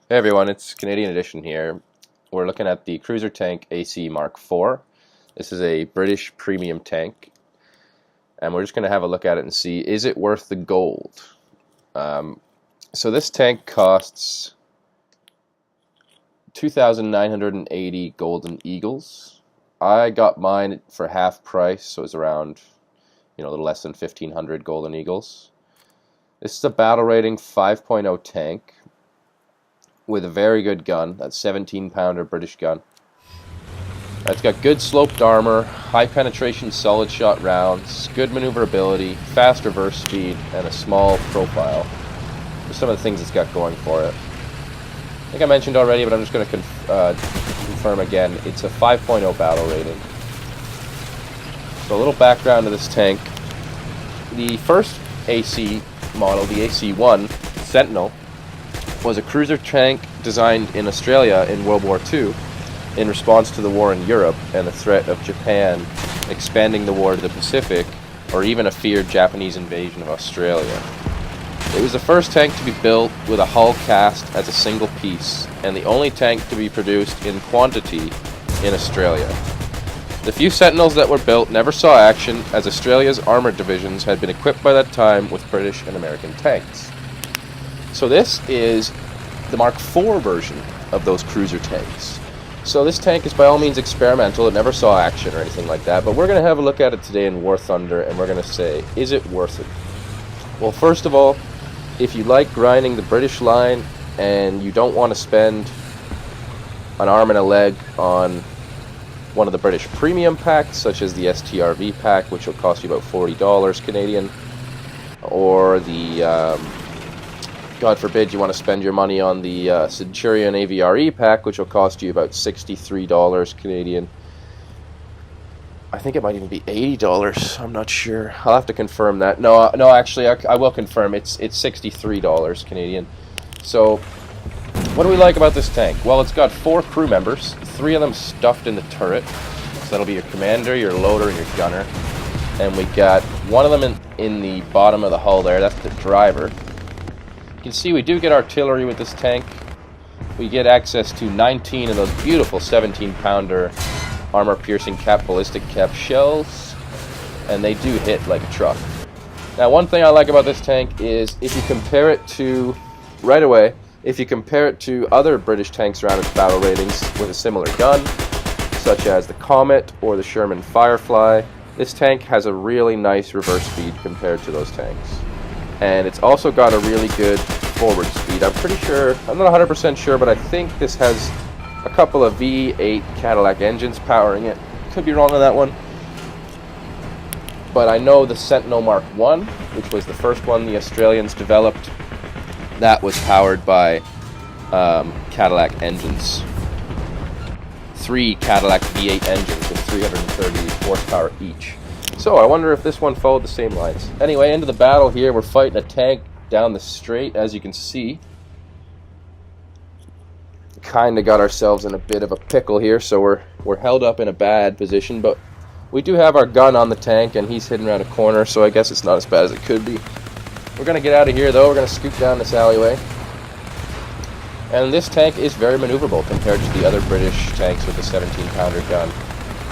Hey everyone, it's Canadian Edition here. We're looking at the Cruiser Tank AC Mark IV. This is a British premium tank, and we're just going to have a look at it and see, is it worth the gold? So this tank costs 2,980 Golden Eagles. I got mine for half price, so it's around, a little less than 1,500 Golden Eagles. This is a battle rating 5.0 tank with a very good gun, that 17-pounder British gun. It's got good sloped armor, high penetration solid shot rounds, good maneuverability, fast reverse speed, and a small profile. There's some of the things it's got going for it. I think I mentioned already, but I'm just going to confirm again. It's a 5.0 battle rating. So a little background to this tank. The first AC model, the AC-1 Sentinel, was a cruiser tank designed in Australia in World War II in response to the war in Europe and the threat of Japan expanding the war to the Pacific, or even a feared Japanese invasion of Australia. It was the first tank to be built with a hull cast as a single piece, and the only tank to be produced in quantity in Australia. The few Sentinels that were built never saw action, as Australia's armoured divisions had been equipped by that time with British and American tanks. So this is the Mark IV version of those cruiser tanks. So this tank is by all means experimental. It never saw action or anything like that. But we're going to have a look at it today in War Thunder, and we're going to say, is it worth it? Well, first of all, if you like grinding the British line and you don't want to spend an arm and a leg on one of the British premium packs, such as the STRV pack, which will cost you about $40 Canadian, or the God forbid you want to spend your money on the Centurion AVRE pack, which will cost you about $63 Canadian. I think it might even be $80. I'm not sure. I'll have to confirm that. No, actually, I will confirm. It's $63 Canadian. So, what do we like about this tank? Well, it's got 4 crew members, 3 of them stuffed in the turret. So that'll be your commander, your loader, and your gunner. And we got one of them in the bottom of the hull there. That's the driver. You can see we do get artillery with this tank. We get access to 19 of those beautiful 17-pounder armor-piercing cap ballistic cap shells, and they do hit like a truck. Now, one thing I like about this tank is if you compare it to, right away, if you compare it to other British tanks around its battle ratings with a similar gun, such as the Comet or the Sherman Firefly, this tank has a really nice reverse speed compared to those tanks. And it's also got a really good forward speed. I'm pretty sure, I'm not 100% sure, but I think this has a couple of V8 Cadillac engines powering it. Could be wrong on that one. But I know the Sentinel Mark I, which was the first one the Australians developed, that was powered by Cadillac engines. 3 Cadillac V8 engines with 330 horsepower each. So I wonder if this one followed the same lines. Anyway, into the battle here. We're fighting a tank down the straight, as you can see. Kind of got ourselves in a bit of a pickle here, so we're held up in a bad position, but we do have our gun on the tank, and he's hidden around a corner, so I guess it's not as bad as it could be. We're going to get out of here, though. We're going to scoot down this alleyway. And this tank is very maneuverable compared to the other British tanks with the 17-pounder gun.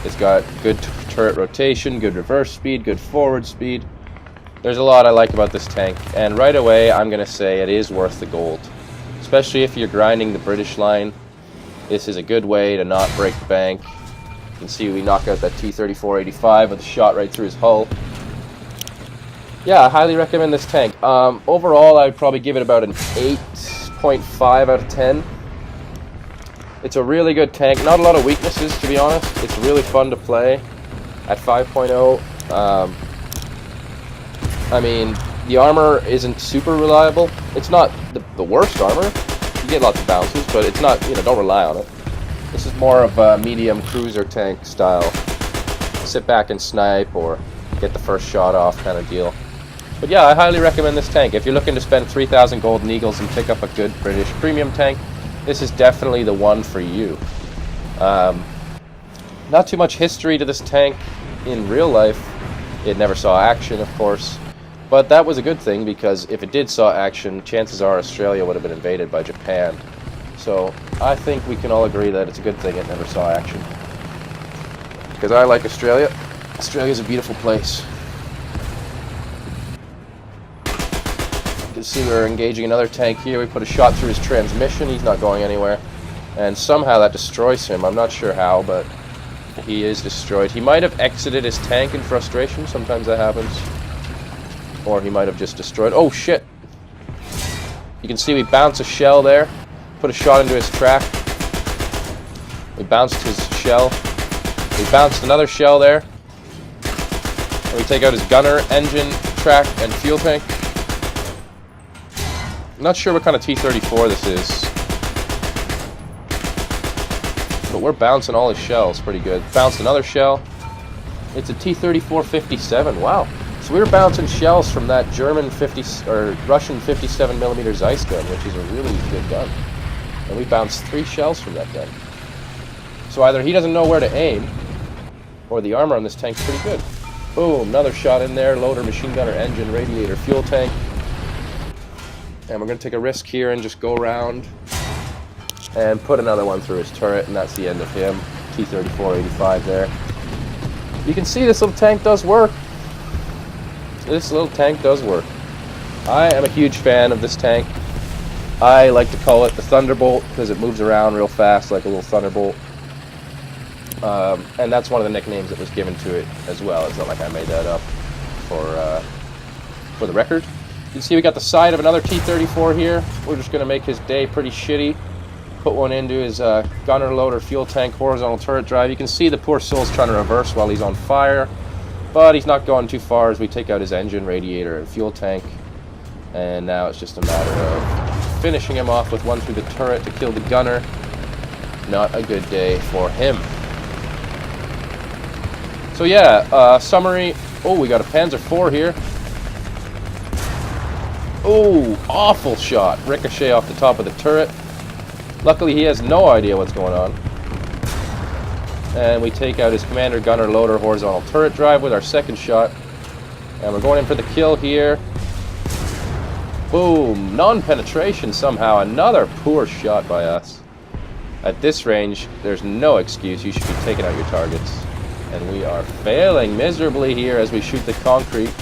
It's got good turret rotation, good reverse speed, good forward speed. There's a lot I like about this tank, and right away I'm going to say it is worth the gold. Especially if you're grinding the British line, this is a good way to not break the bank. You can see we knock out that T-34-85 with a shot right through his hull. Yeah, I highly recommend this tank. Overall, I'd probably give it about an 8.5 out of 10. It's a really good tank. Not a lot of weaknesses, to be honest. It's really fun to play at 5.0. I mean, the armor isn't super reliable. It's not the worst armor. You get lots of bounces, but it's not, don't rely on it. This is more of a medium cruiser tank style. Sit back and snipe or get the first shot off kind of deal. But yeah, I highly recommend this tank. If you're looking to spend 3,000 Golden Eagles and pick up a good British premium tank, this is definitely the one for you. Not too much history to this tank in real life. It never saw action, of course. But that was a good thing, because if it did saw action, chances are Australia would have been invaded by Japan. So I think we can all agree that it's a good thing it never saw action. Because I like Australia. Australia's a beautiful place. You can see we're engaging another tank here. We put a shot through his transmission. He's not going anywhere. And somehow that destroys him. I'm not sure how, but he is destroyed. He might have exited his tank in frustration. Sometimes that happens. Or he might have just destroyed... Oh, shit! You can see we bounce a shell there. Put a shot into his track. We bounced his shell. We bounced another shell there. And we take out his gunner, engine, track, and fuel tank. I'm not sure what kind of T-34 this is. But we're bouncing all his shells pretty good. Bounced another shell. It's a T-34-57. Wow. So we were bouncing shells from that German Russian 57mm Zeiss gun, which is a really good gun. And we bounced 3 shells from that gun. So either he doesn't know where to aim, or the armor on this tank's pretty good. Boom, another shot in there. Loader, machine gunner, engine, radiator, fuel tank. And we're going to take a risk here and just go around and put another one through his turret, and that's the end of him. T-34-85 there. You can see this little tank does work. This little tank does work. I am a huge fan of this tank. I like to call it the Thunderbolt because it moves around real fast like a little Thunderbolt. And that's one of the nicknames that was given to it as well. It's not like I made that up for the record. You can see we got the side of another T-34 here. We're just going to make his day pretty shitty. Put one into his gunner, loader, fuel tank, horizontal turret drive. You can see the poor soul's trying to reverse while he's on fire. But he's not going too far as we take out his engine, radiator, and fuel tank. And now it's just a matter of finishing him off with one through the turret to kill the gunner. Not a good day for him. So yeah, summary. Oh, we got a Panzer IV here. Oh, awful shot. Ricochet off the top of the turret. Luckily, he has no idea what's going on. And we take out his commander, gunner, loader, horizontal turret drive with our second shot. And we're going in for the kill here. Boom. Non-penetration somehow. Another poor shot by us. At this range, there's no excuse. You should be taking out your targets. And we are failing miserably here as we shoot the concrete.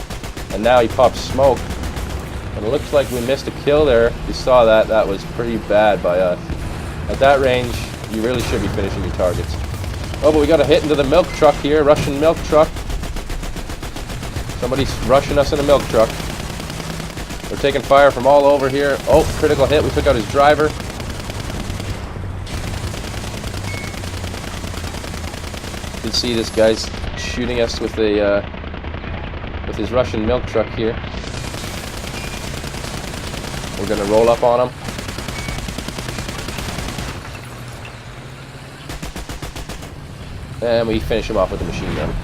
And now he pops smoke. And it looks like we missed a kill there. You saw that. That was pretty bad by us. At that range, you really should be finishing your targets. Oh, but we got a hit into the milk truck here. Russian milk truck. Somebody's rushing us in a milk truck. We're taking fire from all over here. Oh, critical hit. We took out his driver. You can see this guy's shooting us with his Russian milk truck here. We're going to roll up on him. And we finish him off with a machine gun.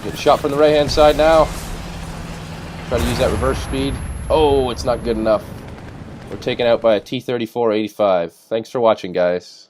Get a shot from the right-hand side now. Try to use that reverse speed. Oh, it's not good enough. We're taken out by a T-34-85. Thanks for watching, guys.